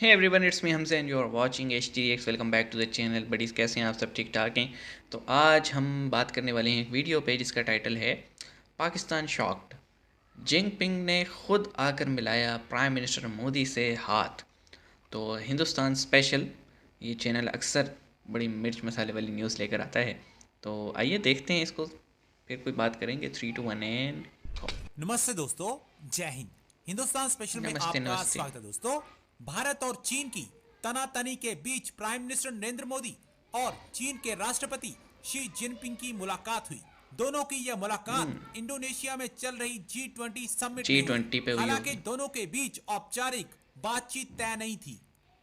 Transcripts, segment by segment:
Hey everyone, it's me हमसे and you are watching H T X. Welcome back to the channel. Buddies, कैसे हैं आप? सब ठीक ठाक हैं? तो आज हम बात करने वाले हैं एक वीडियो पे जिसका टाइटल है पाकिस्तान शॉक्ड, जिनपिंग ने खुद आकर मिलाया प्राइम मिनिस्टर मोदी से हाथ। तो हिंदुस्तान स्पेशल, ये चैनल अक्सर बड़ी मिर्च मसाले वाली न्यूज़ लेकर आता है। तो आइए देखते हैं इसको, फिर कोई बात करेंगे। 3 2 1 एंड नमस्ते दोस्तों, जय हिंद। हिंदुस्तान स्पेशल में नमस्ते आपका नमस्ते। स्वागत है दोस्तों। भारत और चीन की तनातनी के बीच प्राइम मिनिस्टर नरेंद्र मोदी और चीन के राष्ट्रपति शी जिनपिंग की मुलाकात हुई। दोनों की यह मुलाकात इंडोनेशिया में चल रही G20 समिट में हुई। G20 पे हुई हालांकि होगी। दोनों के बीच औपचारिक बातचीत तय नहीं थी।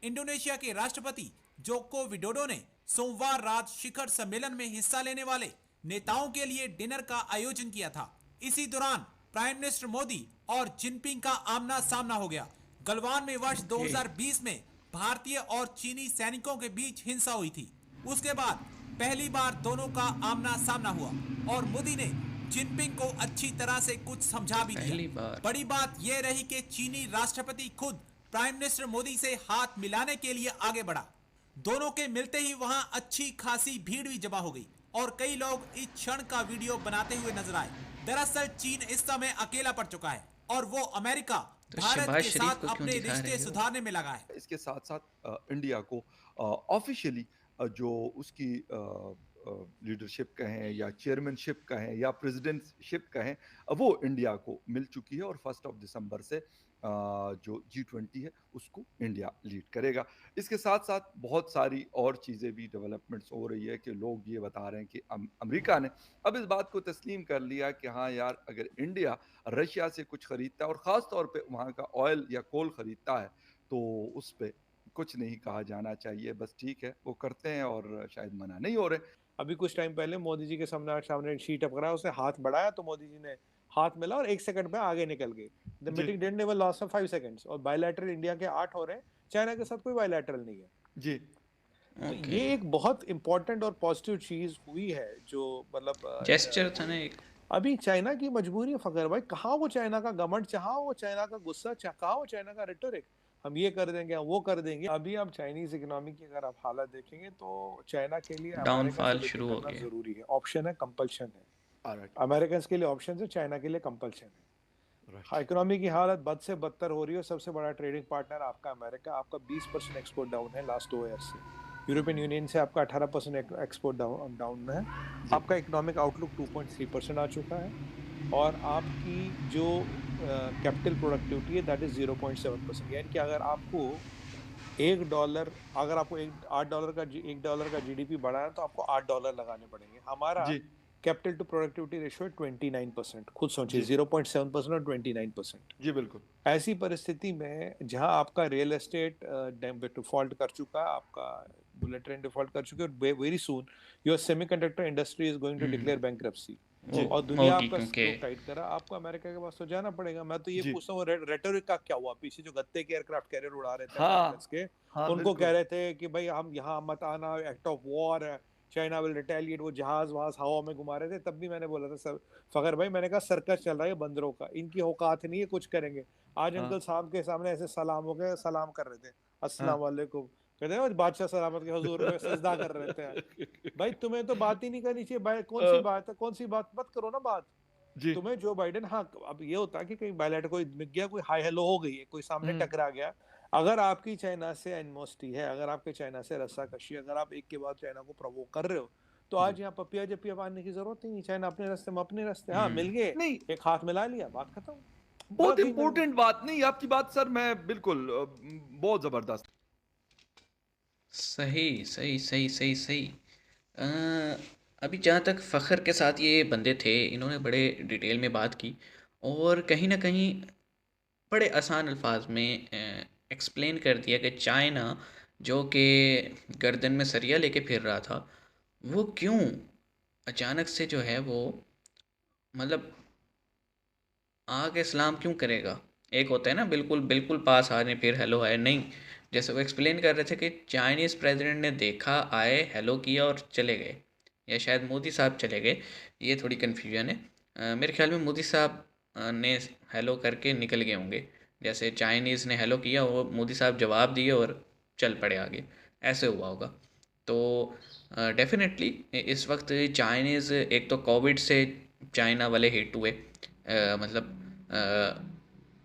इंडोनेशिया के राष्ट्रपति जोको विडोडो ने सोमवार रात शिखर सम्मेलन में हिस्सा लेने वाले नेताओं के लिए डिनर का आयोजन किया था। इसी दौरान प्राइम मिनिस्टर मोदी और जिनपिंग का आमना सामना हो गया। गलवान में वर्ष ओके। 2020 में भारतीय और चीनी सैनिकों के बीच हिंसा हुई थी। उसके बाद पहली बार दोनों का आमना सामना हुआ और मोदी ने जिनपिंग को अच्छी तरह से कुछ समझा भी दिया। पहली बार। बड़ी बात यह रही कि चीनी राष्ट्रपति खुद प्राइम मिनिस्टर मोदी से हाथ मिलाने के लिए आगे बढ़ा। दोनों के मिलते ही वहां अच्छी खासी भीड़ भी जमा हो गई और कई लोग इस क्षण का वीडियो बनाते हुए नजर आए। दरअसल चीन इस समय अकेला पड़ चुका है और वो अमेरिका, तो भारत शहबाज के शरीफ साथ को क्यों अपने दिखा रिश्ते रहे हो? सुधारने में लगा है। इसके साथ-साथ इंडिया को ऑफ़िशियली जो उसकी लीडरशिप कहें या चेयरमैनशिप कहें या प्रेज़िडेंटशिप कहें, वो इंडिया को मिल चुकी है और 1st ऑफ दिसंबर से जो G20 है, उसको इंडिया लीड करेगा। इसके साथ-साथ बहुत सारी और चीज़ें भी डेवलपमेंट्स हो रही है कि लोग ये बता रहे हैं कि अमेरिका ने अब इस बात को तस्लीम कर लिया कि हाँ यार, अगर इंडिया रशिया से कुछ खरीदता है और ख़ास तौर पे वहाँ का ऑयल या कोल खरीदता है, तो उस पे कुछ नहीं कहा जाना चाहिए, बस ठीक है, वो करते हैं और शायद मना नहीं हो रहे। अभी कुछ टाइम पहले मोदी जी के सामने सामने एक शीट टकराया, उसने हाथ बढ़ाया तो मोदी जी ने हाथ मिला और 1 सेकंड में आगे निकल गए। द जी, meeting didn't even last for 5 seconds और बायलैटरल इंडिया के 8 हो रहे हैं, चाइना के साथ कोई बायलैटरल नहीं है। जी, तो ओके। ये एक बहुत इंपॉर्टेंट और पॉजिटिव चीज़ हुई है जो मतलब जेस्चर था ना एक। अभी चाइना की मजबूरी है फ़खर भाई, कहाँ वो चाइना का घमंड, कहाँ वो चाइना का गुस्सा, कहाँ वो चाइना का रेटोरिक, हम ये कर देंगे, हम वो कर देंगे। अभी आप चाइनीज़ इकोनॉमी की अगर आप हालत देखेंगे तो चाइना के लिए अमेरिका से डाउनफॉल बेटिंग शुरू हो करना गया। ज़रूरी है। ऑप्शन है, कंपल्शन है। ऑलराइट, अमेरिकन्स के लिए ऑप्शन है, चाइना के लिए कंपल्शन है। हाँ, राइट। इकोनॉमी की हालत बद से बदतर हो रही है। सबसे बड़ा ट्रेडिंग पार्टनर आपका अमेरिका, आपका 20% एक्सपोर्ट डाउन है लास्ट 2 ईयर से। यूरोपियन यूनियन से आपका 18% एक्सपोर्ट डाउन है। जी, आपका इकोनॉमिक आउटलुक 2.3% आ चुका है और आपकी जो कैपिटल प्रोडक्टिविटी है दैट इज़ 0.7%। यानी कि अगर आपको $1 अगर आपको एक $8 का जीडीपी बढ़ाना है तो आपको $8 लगाने पड़ेंगे। हमारा जी, कैपिटल टू प्रोडक्टिविटी रेशियो है 29%। खुद सोचिए, जी, 0.7% और 29%। जी, बिल्कुल। ऐसी परिस्थिति में जहां आपका रियल एस्टेट डिफॉल्ट कर चुका है, आपका बुलेट ट्रेन डिफॉल्ट कर चुके हैं, very soon your semiconductor industry is going to declare bankruptcy वो जी, और दुनिया होगी आपका क्योंकि स्क्रू टाइट करा, आपको अमेरिका के पास तो जाना पड़ेगा। मैं तो ये जी। पूछता हूँ, रेटोरिक का क्या हुआ? पीछे जो गत्ते के एयरक्राफ्ट कैरियर उड़ा रहे थे अमेरिकन हाँ, के, हाँ, उनको कह बिल्कुल। रहे थे कि भाई हम यहाँ मत आना, एक्ट ऑफ वॉर है, चाइना विल रिटेलिएट। वो जहाज वहाज हवा में घुमा रहे थे। तब भी मैंने बोला था सर, फखर भाई, मैंने कहा सर्कस चल रहा है बंदरों का, इनकी औकात नहीं है कुछ करेंगे। आज हाँ, अंकल साहब के सामने ऐसे सलाम हो गए, सलाम कर रहे थे, अस्सलाम हाँ। वालेकुम, कहते हैं बादशाह सलामत के हजूर में सजदा कर रहे थे। भाई तुम्हें तो बात ही नहीं करनी चाहिए। कौन सी अ, बात है, कौन सी बात मत करो ना बात। जी, तुम्हें जो बाइडेन, हाँ, अब ये होता है कि कहीं बायलैटर कोई मिल गया, कोई हाई हेलो हो गई है, कोई सामने हुँ, टकरा गया। अगर आपकी चाइना से एनिमोसिटी है, अगर आपके चाइना से रस्साकशी, अगर आप एक के बाद चाइना को प्रोवोक कर रहे हो, तो जी। आज यहाँ पपिया जपिया मारने की जरूरत ही नहीं। चाइना अपने रास्ते में अपने रास्ते, हाँ हम्म, मिल गए, नहीं, एक हाथ मिला लिया, बात खत्म। बहुत बाकी मैं इम्पोर्टेंट बात नहीं, आपकी बात सर मैं बिल्कुल बहुत ज़बरदस्त। सही सही सही सही सही। अ, अभी जहाँ तक फ़खर के साथ ये बंदे थे, इन्होंने बड़े डिटेल में बात की और कहीं ना कहीं बड़े आसान अल्फाज में एक्सप्लेन कर दिया कि चाइना, जो कि गर्दन में सरिया लेके फिर रहा था, वो क्यों अचानक से जो है वो, मतलब आके सलाम क्यों करेगा। एक होता है ना, बिल्कुल बिल्कुल पास आ रहे फिर हेलो है नहीं। जैसे वो एक्सप्लेन कर रहे थे कि चाइनीज़ प्रेसिडेंट ने देखा, आए, हेलो किया और चले गए, या शायद मोदी साहब चले गए, ये थोड़ी कन्फ्यूजन है। मेरे ख्याल में मोदी साहब ने हेलो करके निकल गए होंगे, जैसे चाइनीज़ ने हेलो किया, वो मोदी साहब जवाब दिए और चल पड़े आगे, ऐसे हुआ होगा। तो डेफिनेटली इस वक्त चाइनीज़, एक तो कोविड से चाइना वाले हिट हुए, मतलब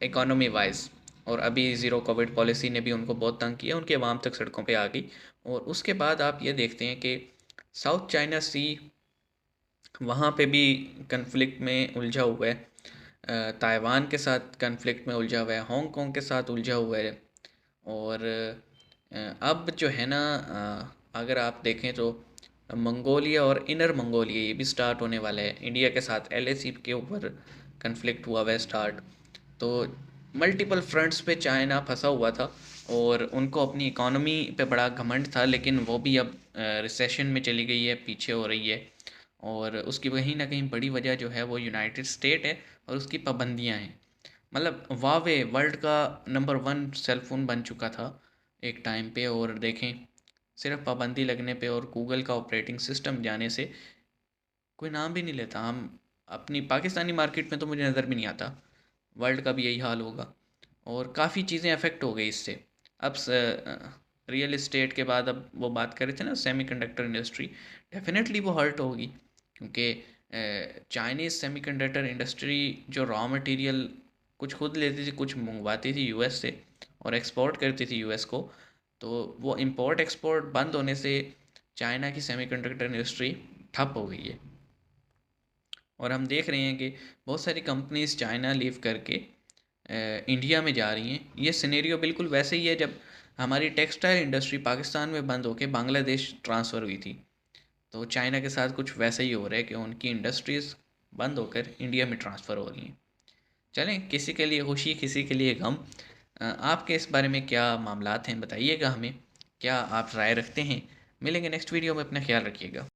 इकोनॉमी वाइज, और अभी ज़ीरो कोविड पॉलिसी ने भी उनको बहुत तंग किया, उनकी आवाम तक सड़कों पे आ गई। और उसके बाद आप ये देखते हैं कि साउथ चाइना सी, वहाँ पे भी कन्फ्लिक्ट में उलझा हुआ है, ताइवान के साथ कन्फ्लिक्ट में उलझा हुआ है, हांगकांग के साथ उलझा हुआ है। और अब जो है ना, अगर आप देखें तो मंगोलिया और इनर मंगोलिया ये भी स्टार्ट होने वाला है, इंडिया के साथ एलएसी के ऊपर कन्फ्लिक्ट हुआ हुआ है स्टार्ट। तो मल्टीपल फ्रंट्स पे चाइना फंसा हुआ था, और उनको अपनी इकोनॉमी पे बड़ा घमंड था, लेकिन वो भी अब रिसेशन में चली गई है, पीछे हो रही है। और उसकी कहीं ना कहीं बड़ी वजह जो है वो यूनाइटेड स्टेट है, और उसकी पाबंदियां हैं। मतलब वावे वर्ल्ड का नंबर 1 सेलफोन बन चुका था एक टाइम पे, और देखें सिर्फ पाबंदी लगने पे और गूगल का ऑपरेटिंग सिस्टम जाने से कोई नाम भी नहीं लेता। हम अपनी पाकिस्तानी मार्केट में तो मुझे नज़र भी नहीं आता, वर्ल्ड का भी यही हाल होगा। और काफ़ी चीज़ें अफेक्ट हो गई इससे। अब रियल इस्टेट के बाद अब वो बात कर रहे थे ना, सेमीकंडक्टर इंडस्ट्री, डेफिनेटली वो हर्ट होगी, क्योंकि चाइनीज़ सेमीकंडक्टर इंडस्ट्री जो रॉ मटेरियल कुछ खुद लेती थी, कुछ मंगवाती थी यूएस से और एक्सपोर्ट करती थी यूएस को, तो वो इंपोर्ट एक्सपोर्ट बंद होने से चाइना की सेमीकंडक्टर इंडस्ट्री ठप हो गई है। और हम देख रहे हैं कि बहुत सारी कंपनीज चाइना लीव करके इंडिया में जा रही हैं। ये सिनेरियो बिल्कुल वैसे ही है जब हमारी टेक्सटाइल इंडस्ट्री पाकिस्तान में बंद होकर बांग्लादेश ट्रांसफ़र हुई थी। तो चाइना के साथ कुछ वैसा ही हो रहा है कि उनकी इंडस्ट्रीज़ बंद होकर इंडिया में ट्रांसफ़र हो रही हैं। चलें, किसी के लिए खुशी किसी के लिए गम। आपके इस बारे में क्या मामलात हैं, बताइएगा हमें, क्या आप राय रखते हैं। मिलेंगे नेक्स्ट वीडियो में, अपना ख्याल रखिएगा।